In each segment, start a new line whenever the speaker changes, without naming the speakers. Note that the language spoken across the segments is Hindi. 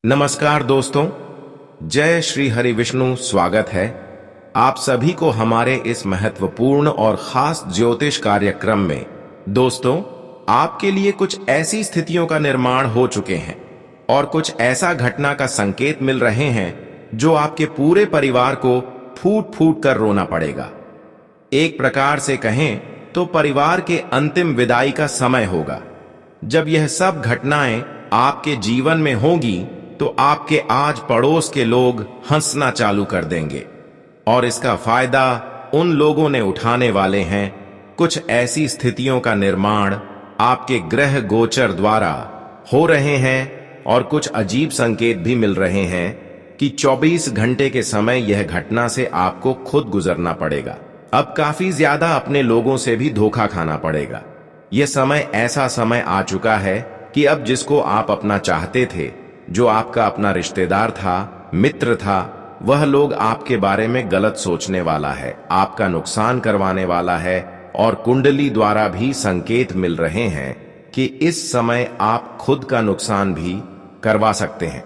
नमस्कार दोस्तों, जय श्री हरि विष्णु। स्वागत है आप सभी को हमारे इस महत्वपूर्ण और खास ज्योतिष कार्यक्रम में। दोस्तों, आपके लिए कुछ ऐसी स्थितियों का निर्माण हो चुके हैं और कुछ ऐसा घटना का संकेत मिल रहे हैं जो आपके पूरे परिवार को फूट फूट कर रोना पड़ेगा। एक प्रकार से कहें तो परिवार के अंतिम विदाई का समय होगा। जब यह सब घटनाएं आपके जीवन में होंगी तो आपके आज पड़ोस के लोग हंसना चालू कर देंगे और इसका फायदा उन लोगों ने उठाने वाले हैं। कुछ ऐसी स्थितियों का निर्माण आपके ग्रह गोचर द्वारा हो रहे हैं और कुछ अजीब संकेत भी मिल रहे हैं कि 24 घंटे के समय यह घटना से आपको खुद गुजरना पड़ेगा। अब काफी ज्यादा अपने लोगों से भी धोखा खाना पड़ेगा। यह समय ऐसा समय आ चुका है कि अब जिसको आप अपना चाहते थे, जो आपका अपना रिश्तेदार था, मित्र था, वह लोग आपके बारे में गलत सोचने वाला है, आपका नुकसान करवाने वाला है। और कुंडली द्वारा भी संकेत मिल रहे हैं कि इस समय आप खुद का नुकसान भी करवा सकते हैं,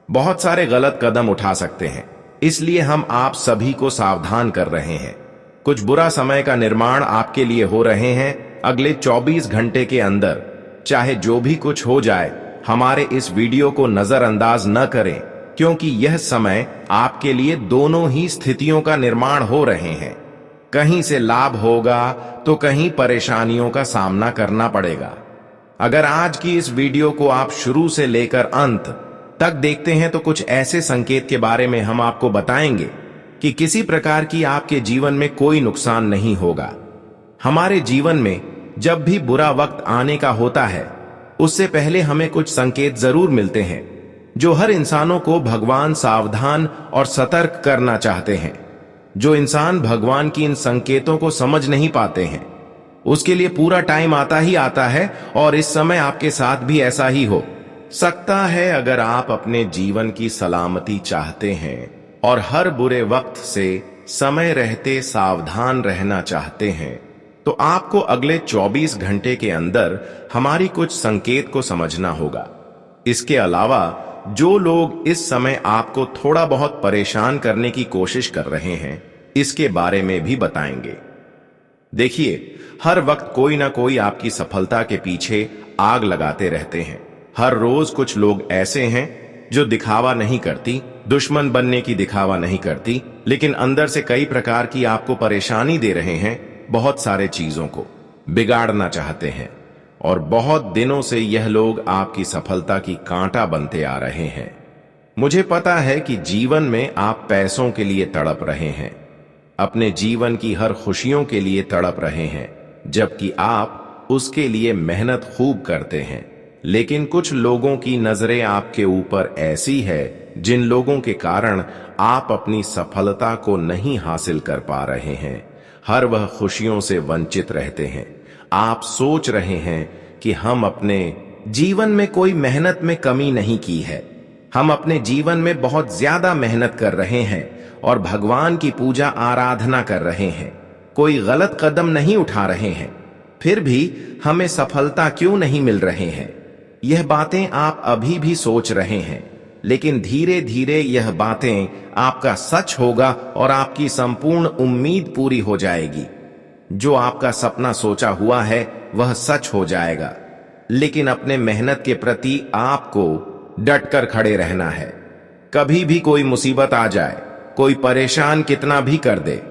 बहुत सारे गलत कदम उठा सकते हैं। इसलिए हम आप सभी को सावधान कर रहे हैं। कुछ बुरा समय का निर्माण आपके लिए हो रहे हैं अगले 24 घंटे के अंदर। चाहे जो भी कुछ हो जाए, हमारे इस वीडियो को नजरअंदाज न करें, क्योंकि यह समय आपके लिए दोनों ही स्थितियों का निर्माण हो रहे हैं। कहीं से लाभ होगा तो कहीं परेशानियों का सामना करना पड़ेगा। अगर आज की इस वीडियो को आप शुरू से लेकर अंत तक देखते हैं तो कुछ ऐसे संकेत के बारे में हम आपको बताएंगे कि किसी प्रकार की आपके जीवन में कोई नुकसान नहीं होगा। हमारे जीवन में जब भी बुरा वक्त आने का होता है, उससे पहले हमें कुछ संकेत जरूर मिलते हैं जो हर इंसानों को भगवान सावधान और सतर्क करना चाहते हैं। जो इंसान भगवान की इन संकेतों को समझ नहीं पाते हैं, उसके लिए पूरा टाइम आता ही आता है और इस समय आपके साथ भी ऐसा ही हो सकता है। अगर आप अपने जीवन की सलामती चाहते हैं और हर बुरे वक्त से समय रहते सावधान रहना चाहते हैं, तो आपको अगले 24 घंटे के अंदर हमारी कुछ संकेत को समझना होगा। इसके अलावा जो लोग इस समय आपको थोड़ा बहुत परेशान करने की कोशिश कर रहे हैं, इसके बारे में भी बताएंगे। देखिए, हर वक्त कोई ना कोई आपकी सफलता के पीछे आग लगाते रहते हैं। हर रोज कुछ लोग ऐसे हैं जो दिखावा नहीं करती, दुश्मन बनने की दिखावा नहीं करती, लेकिन अंदर से कई प्रकार की आपको परेशानी दे रहे हैं, बहुत सारे चीजों को बिगाड़ना चाहते हैं। और बहुत दिनों से यह लोग आपकी सफलता की कांटा बनते आ रहे हैं। मुझे पता है कि जीवन में आप पैसों के लिए तड़प रहे हैं, अपने जीवन की हर खुशियों के लिए तड़प रहे हैं, जबकि आप उसके लिए मेहनत खूब करते हैं। लेकिन कुछ लोगों की नजरें आपके ऊपर ऐसी है जिन लोगों के कारण आप अपनी सफलता को नहीं हासिल कर पा रहे हैं। हर वह खुशियों से वंचित रहते हैं। आप सोच रहे हैं कि हम अपने जीवन में कोई मेहनत में कमी नहीं की है, हम अपने जीवन में बहुत ज्यादा मेहनत कर रहे हैं और भगवान की पूजा आराधना कर रहे हैं, कोई गलत कदम नहीं उठा रहे हैं, फिर भी हमें सफलता क्यों नहीं मिल रहे हैं। यह बातें आप अभी भी सोच रहे हैं, लेकिन धीरे धीरे यह बातें आपका सच होगा और आपकी संपूर्ण उम्मीद पूरी हो जाएगी। जो आपका सपना सोचा हुआ है वह सच हो जाएगा। लेकिन अपने मेहनत के प्रति आपको डटकर खड़े रहना है। कभी भी कोई मुसीबत आ जाए, कोई परेशान कितना भी कर दे,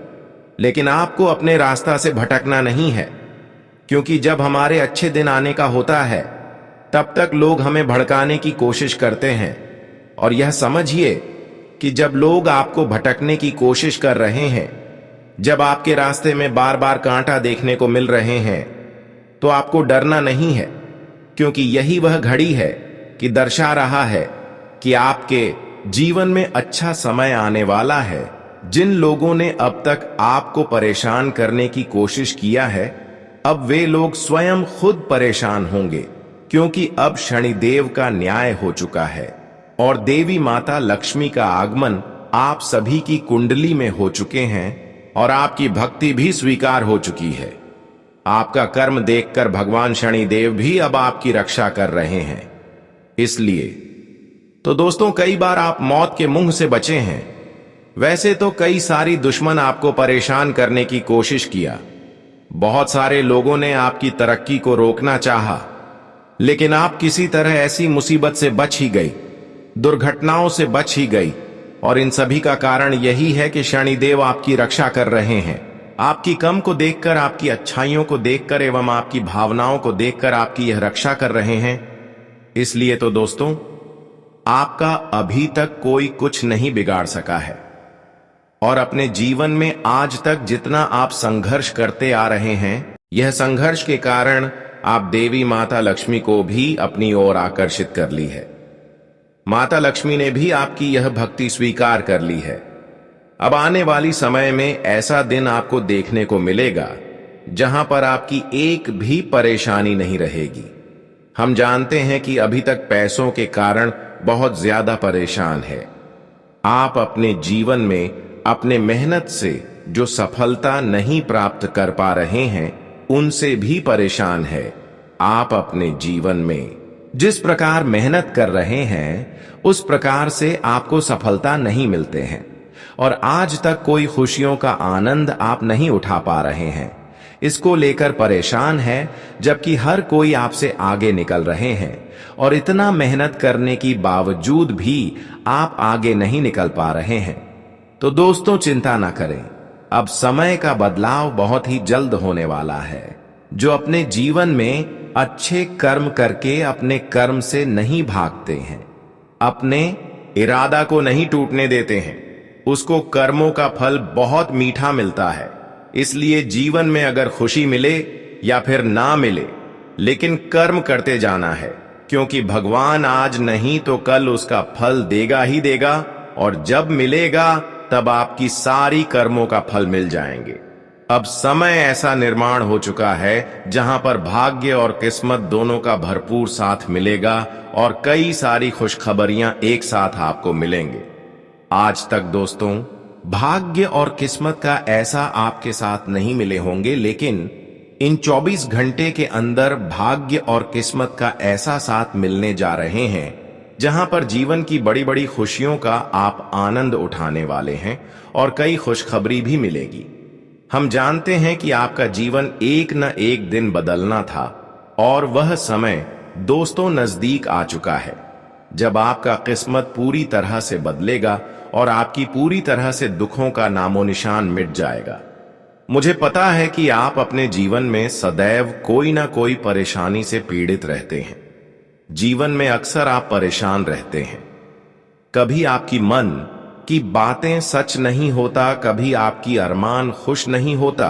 लेकिन आपको अपने रास्ता से भटकना नहीं है। क्योंकि जब हमारे अच्छे दिन आने का होता है, तब तक लोग हमें भड़काने की कोशिश करते हैं। और यह समझिए कि जब लोग आपको भटकने की कोशिश कर रहे हैं, जब आपके रास्ते में बार बार कांटा देखने को मिल रहे हैं, तो आपको डरना नहीं है, क्योंकि यही वह घड़ी है कि दर्शा रहा है कि आपके जीवन में अच्छा समय आने वाला है। जिन लोगों ने अब तक आपको परेशान करने की कोशिश किया है, अब वे लोग स्वयं खुद परेशान होंगे, क्योंकि अब शनिदेव का न्याय हो चुका है और देवी माता लक्ष्मी का आगमन आप सभी की कुंडली में हो चुके हैं और आपकी भक्ति भी स्वीकार हो चुकी है। आपका कर्म देखकर भगवान शनिदेव भी अब आपकी रक्षा कर रहे हैं। इसलिए तो दोस्तों, कई बार आप मौत के मुंह से बचे हैं। वैसे तो कई सारी दुश्मन आपको परेशान करने की कोशिश किया। बहुत सारे लोगों ने आपकी तरक्की को रोकना चाहा, लेकिन आप किसी तरह ऐसी मुसीबत से बच ही गई, दुर्घटनाओं से बच ही गई। और इन सभी का कारण यही है कि शनिदेव आपकी रक्षा कर रहे हैं। आपकी कम को देखकर, आपकी अच्छाइयों को देखकर एवं आपकी भावनाओं को देखकर आपकी यह रक्षा कर रहे हैं। इसलिए तो दोस्तों, आपका अभी तक कोई कुछ नहीं बिगाड़ सका है। और अपने जीवन में आज तक जितना आप संघर्ष करते आ रहे हैं, यह संघर्ष के कारण आप देवी माता लक्ष्मी को भी अपनी ओर आकर्षित कर ली है। माता लक्ष्मी ने भी आपकी यह भक्ति स्वीकार कर ली है। अब आने वाली समय में ऐसा दिन आपको देखने को मिलेगा जहां पर आपकी एक भी परेशानी नहीं रहेगी। हम जानते हैं कि अभी तक पैसों के कारण बहुत ज्यादा परेशान है। आप अपने जीवन में अपने मेहनत से जो सफलता नहीं प्राप्त कर पा रहे हैं, उनसे भी परेशान है। आप अपने जीवन में जिस प्रकार मेहनत कर रहे हैं, उस प्रकार से आपको सफलता नहीं मिलते हैं और आज तक कोई खुशियों का आनंद आप नहीं उठा पा रहे हैं। इसको लेकर परेशान है, जबकि हर कोई आपसे आगे निकल रहे हैं और इतना मेहनत करने की बावजूद भी आप आगे नहीं निकल पा रहे हैं। तो दोस्तों, चिंता ना करें, अब समय का बदलाव बहुत ही जल्द होने वाला है। जो अपने जीवन में अच्छे कर्म करके अपने कर्म से नहीं भागते हैं, अपने इरादा को नहीं टूटने देते हैं, उसको कर्मों का फल बहुत मीठा मिलता है। इसलिए जीवन में अगर खुशी मिले या फिर ना मिले, लेकिन कर्म करते जाना है, क्योंकि भगवान आज नहीं तो कल उसका फल देगा ही देगा। और जब मिलेगा तब आपकी सारी कर्मों का फल मिल जाएंगे। अब समय ऐसा निर्माण हो चुका है जहां पर भाग्य और किस्मत दोनों का भरपूर साथ मिलेगा और कई सारी खुशखबरियां एक साथ आपको मिलेंगे। आज तक दोस्तों, भाग्य और किस्मत का ऐसा आपके साथ नहीं मिले होंगे, लेकिन इन 24 घंटे के अंदर भाग्य और किस्मत का ऐसा साथ मिलने जा रहे हैं जहां पर जीवन की बड़ी बड़ी खुशियों का आप आनंद उठाने वाले हैं और कई खुशखबरी भी मिलेगी। हम जानते हैं कि आपका जीवन एक न एक दिन बदलना था और वह समय दोस्तों नजदीक आ चुका है, जब आपका किस्मत पूरी तरह से बदलेगा और आपकी पूरी तरह से दुखों का नामो निशान मिट जाएगा। मुझे पता है कि आप अपने जीवन में सदैव कोई ना कोई परेशानी से पीड़ित रहते हैं। जीवन में अक्सर आप परेशान रहते हैं। कभी आपकी मन की बातें सच नहीं होता, कभी आपकी अरमान खुश नहीं होता,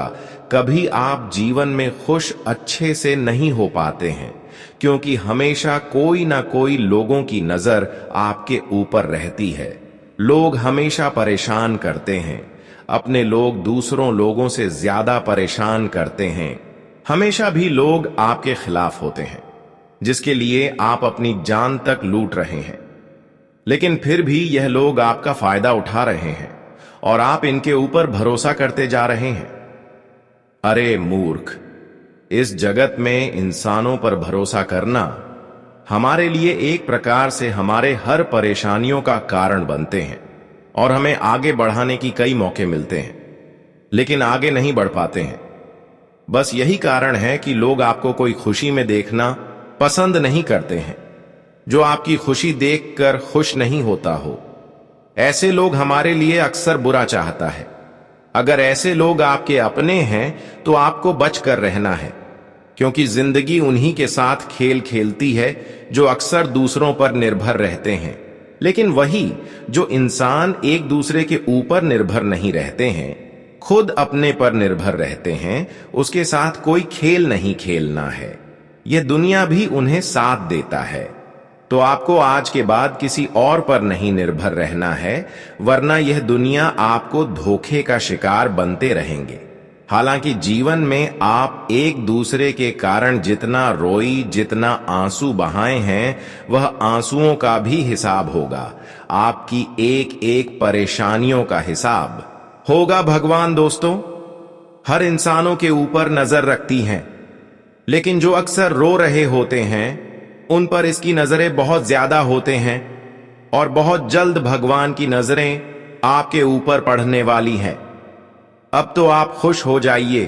कभी आप जीवन में खुश अच्छे से नहीं हो पाते हैं, क्योंकि हमेशा कोई ना कोई लोगों की नजर आपके ऊपर रहती है। लोग हमेशा परेशान करते हैं, अपने लोग दूसरों लोगों से ज्यादा परेशान करते हैं। हमेशा भी लोग आपके खिलाफ होते हैं, जिसके लिए आप अपनी जान तक लूट रहे हैं, लेकिन फिर भी यह लोग आपका फायदा उठा रहे हैं और आप इनके ऊपर भरोसा करते जा रहे हैं। अरे मूर्ख, इस जगत में इंसानों पर भरोसा करना हमारे लिए एक प्रकार से हमारे हर परेशानियों का कारण बनते हैं और हमें आगे बढ़ाने की कई मौके मिलते हैं, लेकिन आगे नहीं बढ़ पाते हैं। बस यही कारण है कि लोग आपको कोई खुशी में देखना पसंद नहीं करते हैं, जो आपकी खुशी देखकर खुश नहीं होता हो। ऐसे लोग हमारे लिए अक्सर बुरा चाहता है। अगर ऐसे लोग आपके अपने हैं तो आपको बच कर रहना है, क्योंकि जिंदगी उन्हीं के साथ खेल खेलती है जो अक्सर दूसरों पर निर्भर रहते हैं। लेकिन वही जो इंसान एक दूसरे के ऊपर निर्भर नहीं रहते हैं, खुद अपने पर निर्भर रहते हैं, उसके साथ कोई खेल नहीं खेलना है। यह दुनिया भी उन्हें साथ देता है। तो आपको आज के बाद किसी और पर नहीं निर्भर रहना है, वरना यह दुनिया आपको धोखे का शिकार बनते रहेंगे। हालांकि जीवन में आप एक दूसरे के कारण जितना रोई, जितना आंसू बहाए हैं, वह आंसुओं का भी हिसाब होगा। आपकी एक एक परेशानियों का हिसाब होगा भगवान। दोस्तों, हर इंसानों के ऊपर नजर रखती हैं, लेकिन जो अक्सर रो रहे होते हैं उन पर इसकी नजरें बहुत ज्यादा होते हैं और बहुत जल्द भगवान की नजरें आपके ऊपर पड़ने वाली हैं। अब तो आप खुश हो जाइए,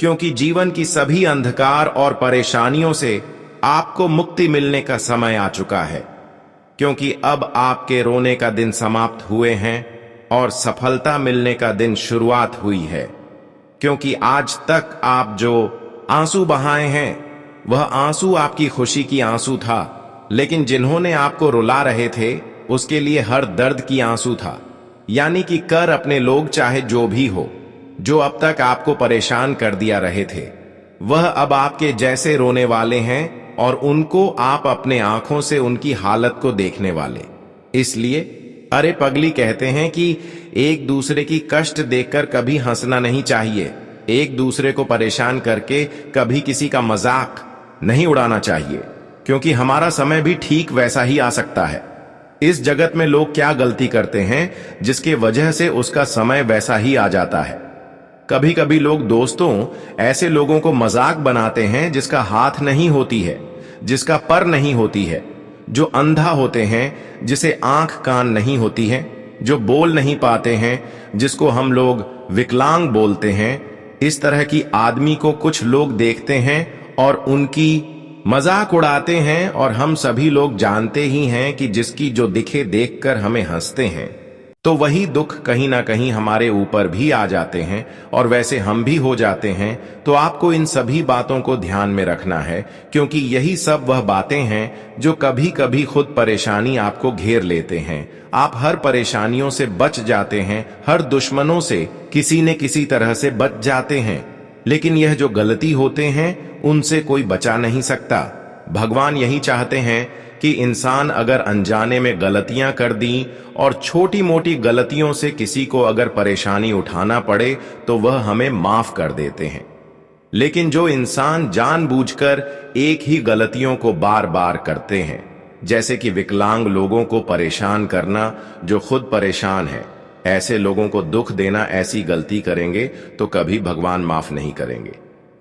क्योंकि जीवन की सभी अंधकार और परेशानियों से आपको मुक्ति मिलने का समय आ चुका है। क्योंकि अब आपके रोने का दिन समाप्त हुए हैं और सफलता मिलने का दिन शुरुआत हुई है। क्योंकि आज तक आप जो आंसू बहाए हैं, वह आंसू आपकी खुशी की आंसू था, लेकिन जिन्होंने आपको रुला रहे थे उसके लिए हर दर्द की आंसू था। यानी कि कर अपने लोग चाहे जो भी हो, जो अब तक आपको परेशान कर दिया रहे थे, वह अब आपके जैसे रोने वाले हैं और उनको आप अपने आंखों से उनकी हालत को देखने वाले। इसलिए अरे पगली कहते हैं कि एक दूसरे की कष्ट देखकर कभी हंसना नहीं चाहिए, एक दूसरे को परेशान करके कभी किसी का मजाक नहीं उड़ाना चाहिए, क्योंकि हमारा समय भी ठीक वैसा ही आ सकता है। इस जगत में लोग क्या गलती करते हैं जिसके वजह से उसका समय वैसा ही आ जाता है। कभी कभी लोग दोस्तों ऐसे लोगों को मजाक बनाते हैं जिसका हाथ नहीं होती है, जिसका पर नहीं होती है, जो अंधा होते हैं, जिसे आंख कान नहीं होती है, जो बोल नहीं पाते हैं, जिसको हम लोग विकलांग बोलते हैं। इस तरह की आदमी को कुछ लोग देखते हैं और उनकी मजाक उड़ाते हैं, और हम सभी लोग जानते ही हैं कि जिसकी जो दिखे देखकर हमें हंसते हैं, तो वही दुख कहीं ना कहीं हमारे ऊपर भी आ जाते हैं और वैसे हम भी हो जाते हैं। तो आपको इन सभी बातों को ध्यान में रखना है, क्योंकि यही सब वह बातें हैं जो कभी कभी खुद परेशानी आपको घेर लेते हैं। आप हर परेशानियों से बच जाते हैं, हर दुश्मनों से किसी न किसी तरह से बच जाते हैं, लेकिन यह जो गलती होते हैं उनसे कोई बचा नहीं सकता। भगवान यही चाहते हैं कि इंसान अगर अनजाने में गलतियां कर दी और छोटी मोटी गलतियों से किसी को अगर परेशानी उठाना पड़े तो वह हमें माफ कर देते हैं। लेकिन जो इंसान जानबूझकर एक ही गलतियों को बार बार करते हैं, जैसे कि विकलांग लोगों को परेशान करना जो खुद परेशान है, ऐसे लोगों को दुख देना, ऐसी गलती करेंगे तो कभी भगवान माफ नहीं करेंगे।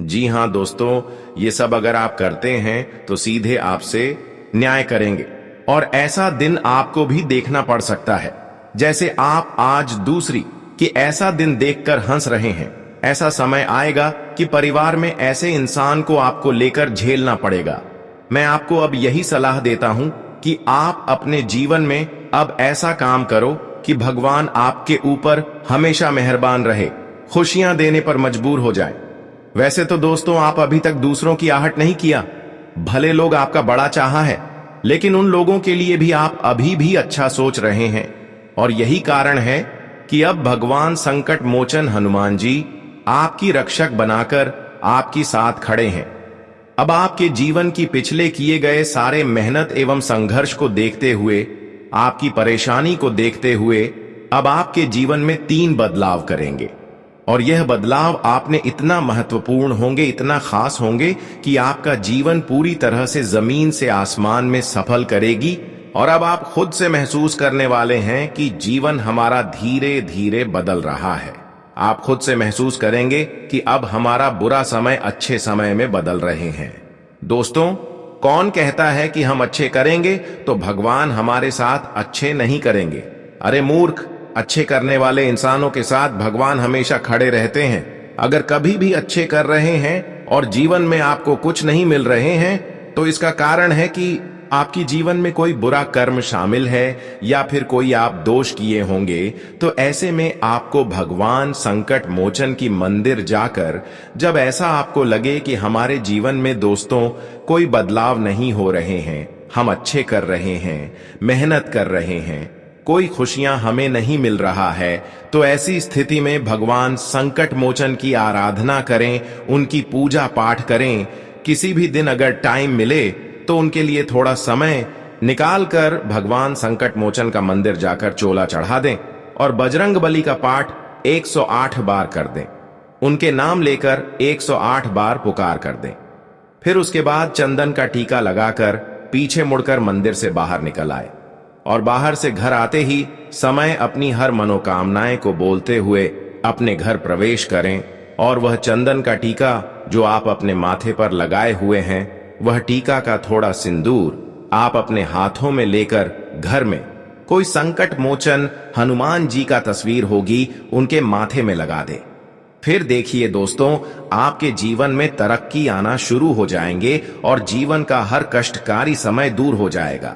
जी हां दोस्तों, ये सब अगर आप करते हैं तो सीधे आपसे न्याय करेंगे, और ऐसा दिन आपको भी देखना पड़ सकता है। जैसे आप आज दूसरी कि ऐसा दिन देखकर हंस रहे हैं, ऐसा समय आएगा कि परिवार में ऐसे इंसान को आपको लेकर झेलना पड़ेगा। मैं आपको अब यही सलाह देता हूं कि आप अपने जीवन में अब ऐसा काम करो कि भगवान आपके ऊपर हमेशा मेहरबान रहे, खुशियां देने पर मजबूर हो जाए। वैसे तो दोस्तों आप अभी तक दूसरों की आहट नहीं किया, भले लोग आपका बड़ा चाहा है, लेकिन उन लोगों के लिए भी आप अभी भी अच्छा सोच रहे हैं। और यही कारण है कि अब भगवान संकट मोचन हनुमान जी आपकी रक्षक बनाकर आपकी साथ खड़े हैं। अब आपके जीवन की पिछले किए गए सारे मेहनत एवं संघर्ष को देखते हुए, आपकी परेशानी को देखते हुए, अब आपके जीवन में 3 बदलाव करेंगे। और यह बदलाव आपने इतना महत्वपूर्ण होंगे, इतना खास होंगे कि आपका जीवन पूरी तरह से जमीन से आसमान में सफल करेगी। और अब आप खुद से महसूस करने वाले हैं कि जीवन हमारा धीरे धीरे बदल रहा है। आप खुद से महसूस करेंगे कि अब हमारा बुरा समय अच्छे समय में बदल रहे हैं। दोस्तों, कौन कहता है कि हम अच्छे करेंगे तो भगवान हमारे साथ अच्छे नहीं करेंगे? अरे मूर्ख, अच्छे करने वाले इंसानों के साथ भगवान हमेशा खड़े रहते हैं। अगर कभी भी अच्छे कर रहे हैं और जीवन में आपको कुछ नहीं मिल रहे हैं, तो इसका कारण है कि आपकी जीवन में कोई बुरा कर्म शामिल है या फिर कोई आप दोष किए होंगे। तो ऐसे में आपको भगवान संकट मोचन की मंदिर जाकर, जब ऐसा आपको लगे कि हमारे जीवन में दोस्तों कोई बदलाव नहीं हो रहे हैं, हम अच्छे कर रहे हैं, मेहनत कर रहे हैं, कोई खुशियां हमें नहीं मिल रहा है, तो ऐसी स्थिति में भगवान संकट मोचन की आराधना करें, उनकी पूजा पाठ करें। किसी भी दिन अगर टाइम मिले तो उनके लिए थोड़ा समय निकाल कर भगवान संकट मोचन का मंदिर जाकर चोला चढ़ा दें और बजरंग बली का पाठ 108 बार कर दें। उनके नाम लेकर 108 बार पुकार कर दें। फिर उसके बाद चंदन का टीका लगाकर पीछे मुड़कर मंदिर से बाहर निकल आए और बाहर से घर आते ही समय अपनी हर मनोकामनाएं को बोलते हुए अपने घर प्रवेश करें और वह चंदन का टीका जो आप अपने माथे पर लगाए हुए हैं, वह टीका का थोड़ा सिंदूर आप अपने हाथों में लेकर घर में कोई संकट मोचन हनुमान जी का तस्वीर होगी, उनके माथे में लगा दे। फिर देखिए दोस्तों, आपके जीवन में तरक्की आना शुरू हो जाएंगे और जीवन का हर कष्टकारी समय दूर हो जाएगा।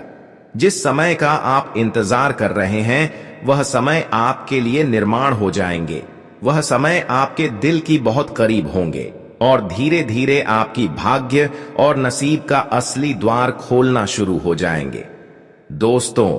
जिस समय का आप इंतजार कर रहे हैं, वह समय आपके लिए निर्माण हो जाएंगे। वह समय आपके दिल की बहुत करीब होंगे और धीरे धीरे आपकी भाग्य और नसीब का असली द्वार खोलना शुरू हो जाएंगे। दोस्तों,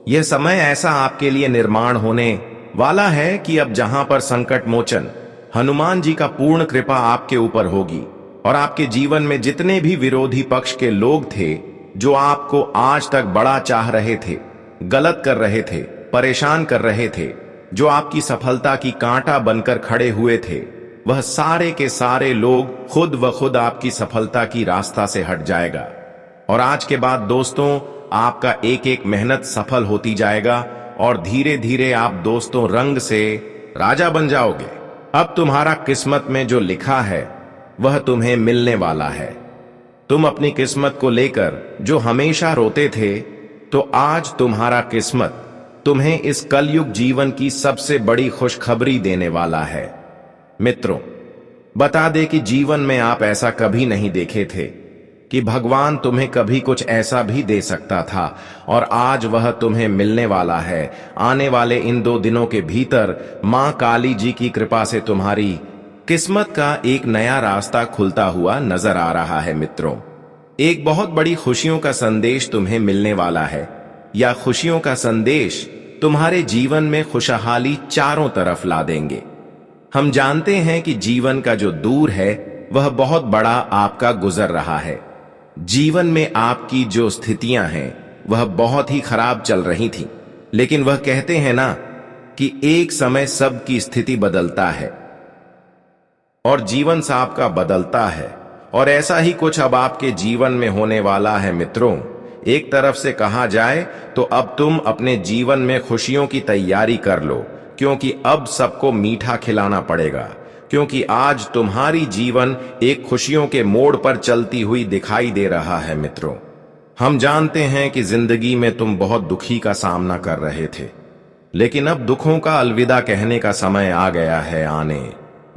यह समय ऐसा आपके लिए निर्माण होने वाला है कि अब जहां पर संकट मोचन हनुमान जी का पूर्ण कृपा आपके ऊपर होगी और आपके जीवन में जितने भी विरोधी पक्ष के लोग थे, जो आपको आज तक बड़ा चाह रहे थे, गलत कर रहे थे, परेशान कर रहे थे, जो आपकी सफलता की कांटा बनकर खड़े हुए थे, वह सारे के सारे लोग खुद व खुद आपकी सफलता की रास्ता से हट जाएगा। और आज के बाद दोस्तों, आपका एक एक मेहनत सफल होती जाएगा और धीरे धीरे आप दोस्तों रंग से राजा बन जाओगे। अब तुम्हारा किस्मत में जो लिखा है वह तुम्हें मिलने वाला है। तुम अपनी किस्मत को लेकर जो हमेशा रोते थे, तो आज तुम्हारा किस्मत तुम्हें इस कलयुग जीवन की सबसे बड़ी खुशखबरी देने वाला है। मित्रों, बता दे कि जीवन में आप ऐसा कभी नहीं देखे थे कि भगवान तुम्हें कभी कुछ ऐसा भी दे सकता था, और आज वह तुम्हें मिलने वाला है। आने वाले इन 2 दिनों के भीतर मां काली जी की कृपा से तुम्हारी किस्मत का एक नया रास्ता खुलता हुआ नजर आ रहा है। मित्रों, एक बहुत बड़ी खुशियों का संदेश तुम्हें मिलने वाला है। या खुशियों का संदेश तुम्हारे जीवन में खुशहाली चारों तरफ ला देंगे। हम जानते हैं कि जीवन का जो दूर है वह बहुत बड़ा आपका गुजर रहा है। जीवन में आपकी जो स्थितियां हैं वह बहुत ही खराब चल रही थी, लेकिन वह कहते हैं ना कि एक समय सबकी स्थिति बदलता है और जीवन सबका बदलता है, और ऐसा ही कुछ अब आपके जीवन में होने वाला है। मित्रों, एक तरफ से कहा जाए तो अब तुम अपने जीवन में खुशियों की तैयारी कर लो, क्योंकि अब सबको मीठा खिलाना पड़ेगा, क्योंकि आज तुम्हारी जीवन एक खुशियों के मोड़ पर चलती हुई दिखाई दे रहा है। मित्रों, हम जानते हैं कि जिंदगी में तुम बहुत दुखी का सामना कर रहे थे, लेकिन अब दुखों का अलविदा कहने का समय आ गया है। आने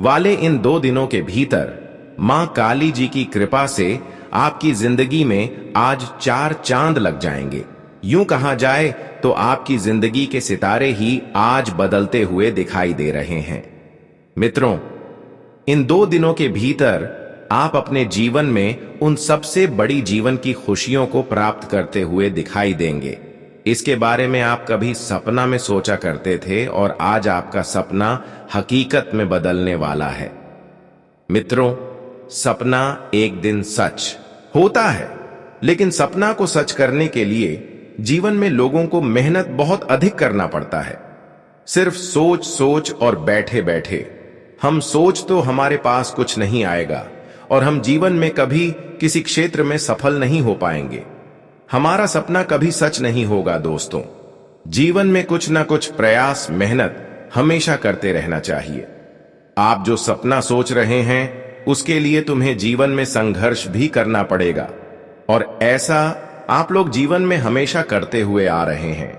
वाले इन 2 दिनों के भीतर मां काली जी की कृपा से आपकी जिंदगी में आज 4 चांद लग जाएंगे। यूं कहा जाए तो आपकी जिंदगी के सितारे ही आज बदलते हुए दिखाई दे रहे हैं। मित्रों, इन 2 दिनों के भीतर आप अपने जीवन में उन सबसे बड़ी जीवन की खुशियों को प्राप्त करते हुए दिखाई देंगे। इसके बारे में आप कभी सपना में सोचा करते थे और आज आपका सपना हकीकत में बदलने वाला है। मित्रों, सपना एक दिन सच होता है, लेकिन सपना को सच करने के लिए जीवन में लोगों को मेहनत बहुत अधिक करना पड़ता है। सिर्फ सोच सोच और बैठे बैठे हम सोच तो हमारे पास कुछ नहीं आएगा और हम जीवन में कभी किसी क्षेत्र में सफल नहीं हो पाएंगे। हमारा सपना कभी सच नहीं होगा। दोस्तों, जीवन में कुछ ना कुछ प्रयास, मेहनत हमेशा करते रहना चाहिए। आप जो सपना सोच रहे हैं उसके लिए तुम्हें जीवन में संघर्ष भी करना पड़ेगा, और ऐसा आप लोग जीवन में हमेशा करते हुए आ रहे हैं।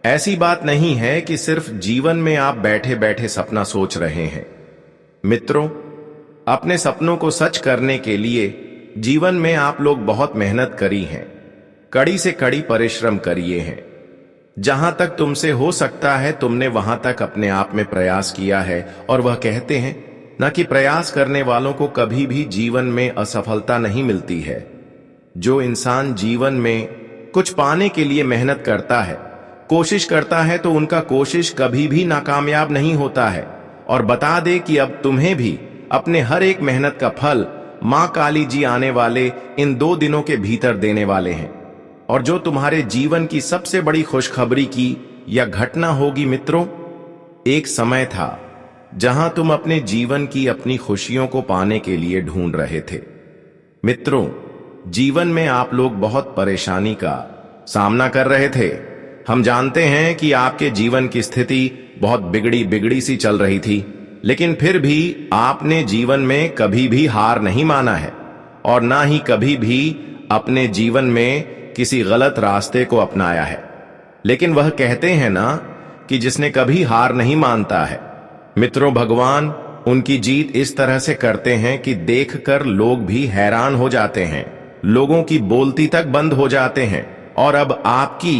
ऐसी बात नहीं है कि सिर्फ जीवन में आप बैठे बैठे सपना सोच रहे हैं। मित्रों, अपने सपनों को सच करने के लिए जीवन में आप लोग बहुत मेहनत करी है, कड़ी से कड़ी परिश्रम करिए हैं। जहां तक तुमसे हो सकता है तुमने वहां तक अपने आप में प्रयास किया है, और वह कहते हैं न कि प्रयास करने वालों को कभी भी जीवन में असफलता नहीं मिलती है। जो इंसान जीवन में कुछ पाने के लिए मेहनत करता है, कोशिश करता है, तो उनका कोशिश कभी भी नाकामयाब नहीं होता है। और बता दे कि अब तुम्हें भी अपने हर एक मेहनत का फल मां काली जी आने वाले इन 2 दिनों के भीतर देने वाले हैं, और जो तुम्हारे जीवन की सबसे बड़ी खुशखबरी की यह घटना होगी। मित्रों, एक समय था जहां तुम अपने जीवन की अपनी खुशियों को पाने के लिए ढूंढ रहे थे। मित्रों, जीवन में आप लोग बहुत परेशानी का सामना कर रहे थे। हम जानते हैं कि आपके जीवन की स्थिति बहुत बिगड़ी सी चल रही थी, लेकिन फिर भी आपने जीवन में कभी भी हार नहीं माना है, और ना ही कभी भी अपने जीवन में किसी गलत रास्ते को अपनाया है। लेकिन वह कहते हैं ना कि जिसने कभी हार नहीं मानता है। मित्रों, भगवान उनकी जीत इस तरह से करते हैं कि देखकर लोग भी हैरान हो जाते हैं, लोगों की बोलती तक बंद हो जाते हैं। और अब आपकी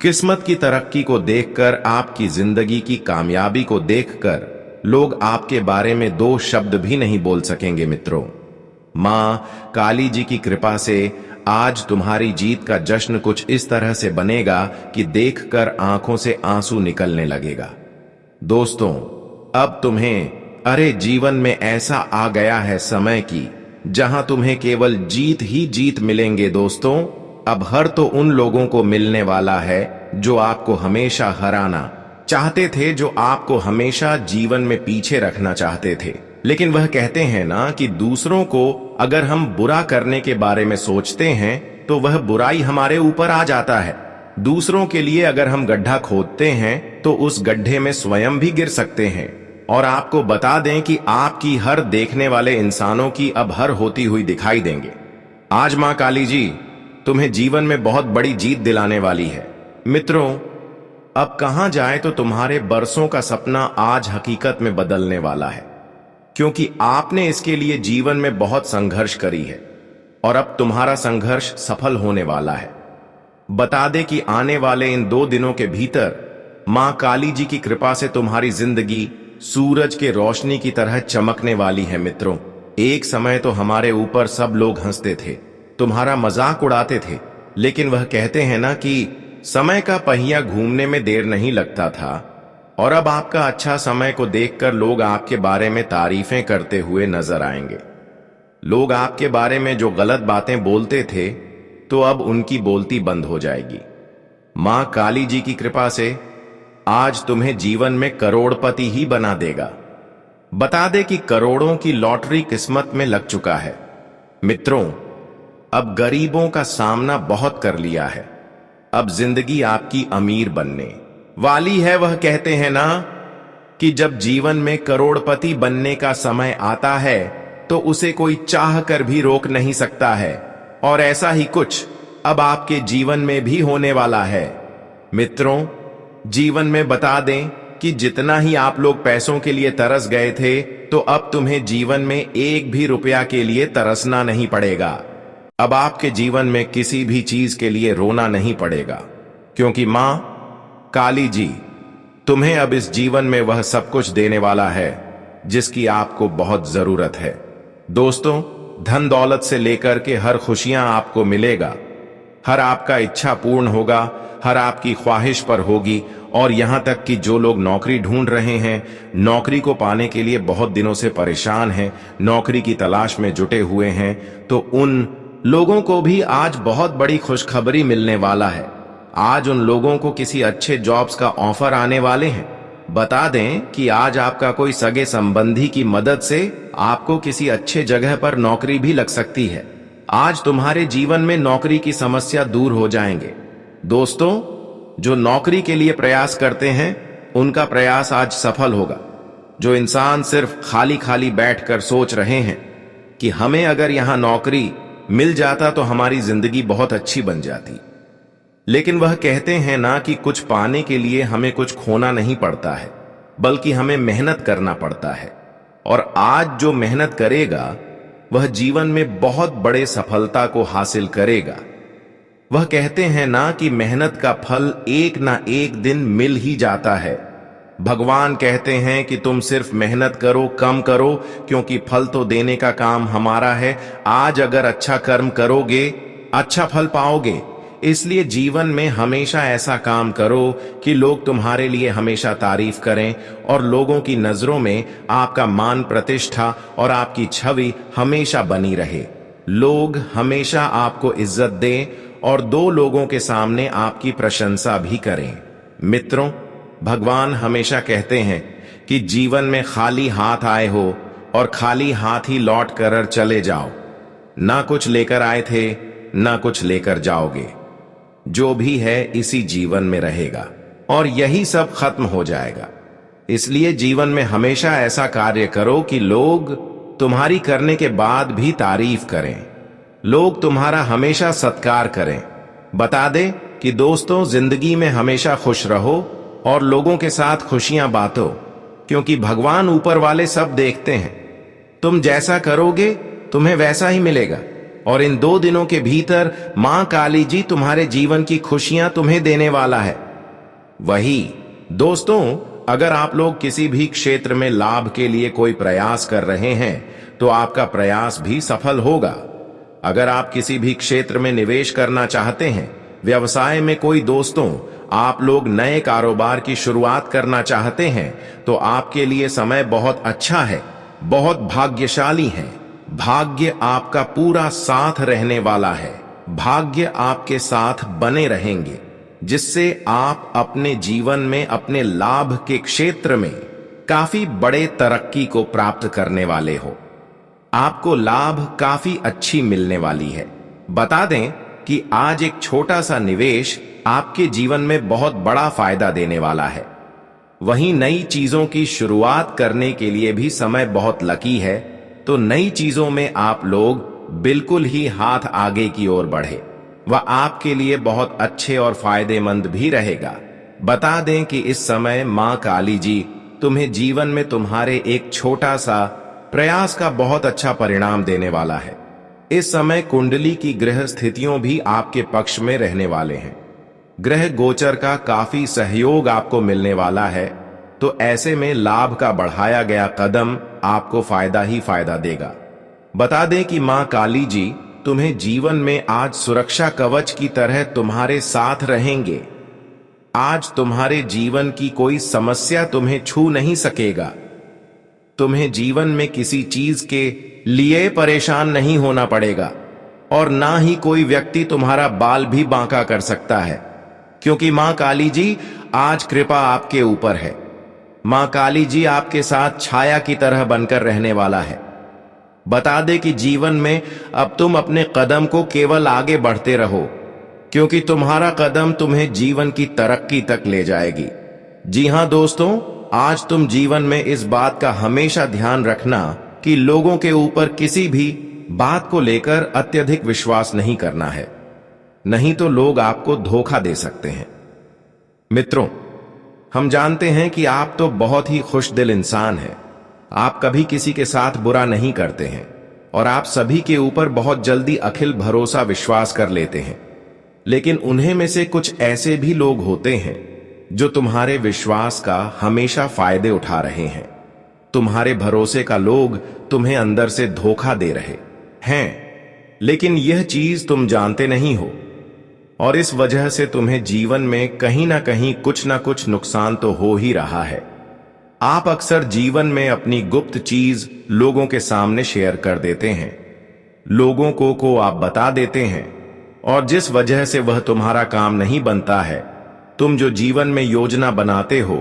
किस्मत की तरक्की को देखकर, आपकी जिंदगी की कामयाबी को देखकर लोग आपके बारे में दो शब्द भी नहीं बोल सकेंगे। मित्रों, मां काली जी की कृपा से आज तुम्हारी जीत का जश्न कुछ इस तरह से बनेगा कि देखकर आंखों से आंसू निकलने लगेगा। दोस्तों, अब तुम्हें जीवन में ऐसा आ गया है समय की जहां तुम्हें केवल जीत ही जीत मिलेंगे। दोस्तों, अब हर तो उन लोगों को मिलने वाला है जो आपको हमेशा हराना चाहते थे, जो आपको हमेशा जीवन में पीछे रखना चाहते थे। लेकिन वह कहते हैं ना कि दूसरों को अगर हम बुरा करने के बारे में सोचते हैं तो वह बुराई हमारे ऊपर आ जाता है। दूसरों के लिए अगर हम गड्ढा खोदते हैं तो उस गड्ढे में स्वयं भी गिर सकते हैं। और आपको बता दें कि आपकी हर देखने वाले इंसानों की अब हर होती हुई दिखाई देंगे। आज मां काली जी तुम्हें जीवन में बहुत बड़ी जीत दिलाने वाली है। मित्रों, अब कहां जाए तो तुम्हारे बरसों का सपना आज हकीकत में बदलने वाला है, क्योंकि आपने इसके लिए जीवन में बहुत संघर्ष करी है और अब तुम्हारा संघर्ष सफल होने वाला है। बता दे कि आने वाले इन 2 दिनों के भीतर मां काली जी की कृपा से तुम्हारी जिंदगी सूरज के रोशनी की तरह चमकने वाली है। मित्रों, एक समय तो हमारे ऊपर सब लोग हंसते थे, तुम्हारा मजाक उड़ाते थे, लेकिन वह कहते हैं ना कि समय का पहिया घूमने में देर नहीं लगता था। और अब आपका अच्छा समय को देखकर लोग आपके बारे में तारीफें करते हुए नजर आएंगे। लोग आपके बारे में जो गलत बातें बोलते थे तो अब उनकी बोलती बंद हो जाएगी। मां काली जी की कृपा से आज तुम्हें जीवन में करोड़पति ही बना देगा। बता दे कि करोड़ों की लॉटरी किस्मत में लग चुका है। मित्रों, अब गरीबों का सामना बहुत कर लिया है, अब जिंदगी आपकी अमीर बनने वाली है। वह कहते हैं ना कि जब जीवन में करोड़पति बनने का समय आता है तो उसे कोई चाह कर भी रोक नहीं सकता है, और ऐसा ही कुछ अब आपके जीवन में भी होने वाला है। मित्रों, जीवन में बता दें कि जितना ही आप लोग पैसों के लिए तरस गए थे, तो अब तुम्हें जीवन में एक भी रुपया के लिए तरसना नहीं पड़ेगा। अब आपके जीवन में किसी भी चीज के लिए रोना नहीं पड़ेगा, क्योंकि मां काली जी तुम्हें अब इस जीवन में वह सब कुछ देने वाला है जिसकी आपको बहुत जरूरत है। दोस्तों, धन दौलत से लेकर के हर खुशियां आपको मिलेगा, हर आपका इच्छा पूर्ण होगा, हर आपकी ख्वाहिश पर होगी। और यहां तक कि जो लोग नौकरी ढूंढ रहे हैं, नौकरी को पाने के लिए बहुत दिनों से परेशान हैं, नौकरी की तलाश में जुटे हुए हैं, तो उन लोगों को भी आज बहुत बड़ी खुशखबरी मिलने वाला है। आज उन लोगों को किसी अच्छे जॉब्स का ऑफर आने वाले हैं। बता दें कि आज आपका कोई सगे संबंधी की मदद से आपको किसी अच्छे जगह पर नौकरी भी लग सकती है। आज तुम्हारे जीवन में नौकरी की समस्या दूर हो जाएंगे। दोस्तों, जो नौकरी के लिए प्रयास करते हैं उनका प्रयास आज सफल होगा। जो इंसान सिर्फ खाली खाली बैठकर सोच रहे हैं कि हमें अगर यहां नौकरी मिल जाता तो हमारी जिंदगी बहुत अच्छी बन जाती, लेकिन वह कहते हैं ना कि कुछ पाने के लिए हमें कुछ खोना नहीं पड़ता है, बल्कि हमें मेहनत करना पड़ता है। और आज जो मेहनत करेगा वह जीवन में बहुत बड़े सफलता को हासिल करेगा। वह कहते हैं ना कि मेहनत का फल एक ना एक दिन मिल ही जाता है। भगवान कहते हैं कि तुम सिर्फ मेहनत करो, कम करो, क्योंकि फल तो देने का काम हमारा है। आज अगर अच्छा कर्म करोगे, अच्छा फल पाओगे। इसलिए जीवन में हमेशा ऐसा काम करो कि लोग तुम्हारे लिए हमेशा तारीफ करें और लोगों की नजरों में आपका मान प्रतिष्ठा और आपकी छवि हमेशा बनी रहे। लोग हमेशा आपको इज्जत दें और 2 लोगों के सामने आपकी प्रशंसा भी करें। मित्रों, भगवान हमेशा कहते हैं कि जीवन में खाली हाथ आए हो और खाली हाथ ही लौट कर चले जाओ। ना कुछ लेकर आए थे, ना कुछ लेकर जाओगे। जो भी है इसी जीवन में रहेगा और यही सब खत्म हो जाएगा। इसलिए जीवन में हमेशा ऐसा कार्य करो कि लोग तुम्हारी करने के बाद भी तारीफ करें, लोग तुम्हारा हमेशा सत्कार करें। बता दे कि दोस्तों जिंदगी में हमेशा खुश रहो और लोगों के साथ खुशियां बांटो, क्योंकि भगवान ऊपर वाले सब देखते हैं। तुम जैसा करोगे तुम्हें वैसा ही मिलेगा। और इन 2 दिनों के भीतर मां काली जी तुम्हारे जीवन की खुशियां तुम्हें देने वाला है। वही दोस्तों, अगर आप लोग किसी भी क्षेत्र में लाभ के लिए कोई प्रयास कर रहे हैं तो आपका प्रयास भी सफल होगा। अगर आप किसी भी क्षेत्र में निवेश करना चाहते हैं, व्यवसाय में कोई दोस्तों आप लोग नए कारोबार की शुरुआत करना चाहते हैं, तो आपके लिए समय बहुत अच्छा है, बहुत भाग्यशाली है। भाग्य आपका पूरा साथ रहने वाला है। भाग्य आपके साथ बने रहेंगे, जिससे आप अपने जीवन में अपने लाभ के क्षेत्र में काफी बड़े तरक्की को प्राप्त करने वाले हो। आपको लाभ काफी अच्छी मिलने वाली है। बता दें कि आज एक छोटा सा निवेश आपके जीवन में बहुत बड़ा फायदा देने वाला है। वहीं नई चीजों की शुरुआत करने के लिए भी समय बहुत लकी है, तो नई चीजों में आप लोग बिल्कुल ही हाथ आगे की ओर बढ़े। वह आपके लिए बहुत अच्छे और फायदेमंद भी रहेगा। बता दें कि इस समय मां काली जी तुम्हें जीवन में तुम्हारे एक छोटा सा प्रयास का बहुत अच्छा परिणाम देने वाला है। इस समय कुंडली की ग्रह स्थितियों भी आपके पक्ष में रहने वाले हैं। ग्रह गोचर का काफी सहयोग आपको मिलने वाला है, तो ऐसे में लाभ का बढ़ाया गया कदम आपको फायदा ही फायदा देगा। बता दें कि मां काली जी तुम्हें जीवन में आज सुरक्षा कवच की तरह तुम्हारे साथ रहेंगे। आज तुम्हारे जीवन की कोई समस्या तुम्हें छू नहीं सकेगा। तुम्हें जीवन में किसी चीज के लिए परेशान नहीं होना पड़ेगा, और ना ही कोई व्यक्ति तुम्हारा बाल भी बांका कर सकता है, क्योंकि मां काली जी आज कृपा आपके ऊपर है। मां काली जी आपके साथ छाया की तरह बनकर रहने वाला है। बता दे कि जीवन में अब तुम अपने कदम को केवल आगे बढ़ते रहो, क्योंकि तुम्हारा कदम तुम्हें जीवन की तरक्की तक ले जाएगी। जी हां दोस्तों, आज तुम जीवन में इस बात का हमेशा ध्यान रखना कि लोगों के ऊपर किसी भी बात को लेकर अत्यधिक विश्वास नहीं करना है, नहीं तो लोग आपको धोखा दे सकते हैं। मित्रों, हम जानते हैं कि आप तो बहुत ही खुशदिल इंसान हैं। आप कभी किसी के साथ बुरा नहीं करते हैं, और आप सभी के ऊपर बहुत जल्दी अखिल भरोसा विश्वास कर लेते हैं। लेकिन उन्हें में से कुछ ऐसे भी लोग होते हैं जो तुम्हारे विश्वास का हमेशा फायदे उठा रहे हैं। तुम्हारे भरोसे का लोग तुम्हें अंदर से धोखा दे रहे हैं, लेकिन यह चीज तुम जानते नहीं हो, और इस वजह से तुम्हें जीवन में कहीं ना कहीं कुछ ना कुछ नुकसान तो हो ही रहा है। आप अक्सर जीवन में अपनी गुप्त चीज लोगों के सामने शेयर कर देते हैं, लोगों को आप बता देते हैं, और जिस वजह से वह तुम्हारा काम नहीं बनता है। तुम जो जीवन में योजना बनाते हो